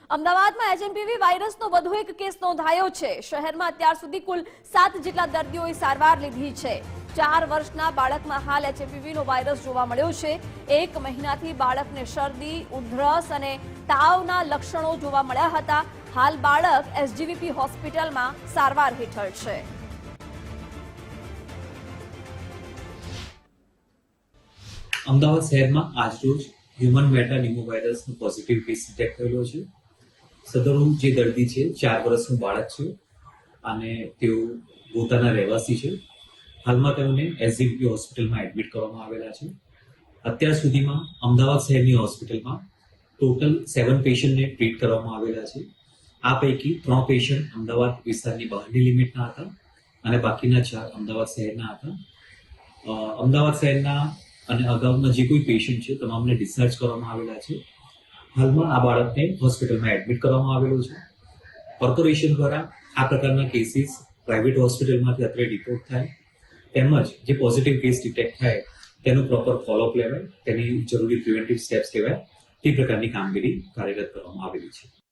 અમદાવાદમાં એચએમપીવી વાયરસનો વધુ એક કેસ નોંધાયો છે। શહેરમાં અત્યાર સુધી કુલ 7 જેટલા દર્દીઓએ સારવાર લીધી છે। 4 વર્ષના બાળકમાં હાલ એચએમપીવીનો વાયરસ જોવા મળ્યો છે। 1 મહિનાથી બાળકને શરદી, ઉધરસ અને તાવના લક્ષણો જોવા મળ્યા હતા। હાલ બાળક એસજીવીપી હોસ્પિટલમાં સારવાર હેઠળ છે। અમદાવાદ શહેરમાં આજરોજ હ્યુમન મેટાનિમોવાયરસનો પોઝિટિવ કેસ ડિટેક્ટ થયેલો છે। સદરનું જે દર્દી છે 4 વર્ષનું બાળક છે અને તેઓ પોતાના રહેવાસી છે। હાલમાં તેઓને એસજીવીપી હોસ્પિટલમાં એડમિટ કરવામાં આવેલા છે। અત્યાર સુધીમાં અમદાવાદ શહેરની હોસ્પિટલમાં ટોટલ 7 પેશન્ટને ટ્રીટ કરવામાં આવેલા છે। આ પૈકી 3 પેશન્ટ અમદાવાદ વિસ્તારની બહારની લિમિટના હતા અને બાકીના 4 અમદાવાદ શહેરના હતા। અમદાવાદ શહેરના અને અગાઉના જે કોઈ પેશન્ટ છે તમામને ડિસ્ચાર્જ કરવામાં આવેલા છે। હાલમાં આ બાળકને હોસ્પિટલમાં એડમિટ કરવામાં આવેલો છે। કોર્પોરેશન દ્વારા આ પ્રકારના કેસીસ પ્રાઇવેટ હોસ્પિટલમાંથી અત્યારે રિપોર્ટ થાય તેમજ જે પોઝિટિવ કેસ ડિટેક્ટ થાય તેનું પ્રોપર ફોલોઅપ લેવાય, તેની જરૂરી પ્રિવેન્ટિવ સ્ટેપ્સ લેવાય તે પ્રકારની કામગીરી કાર્યરત કરવામાં આવેલી છે।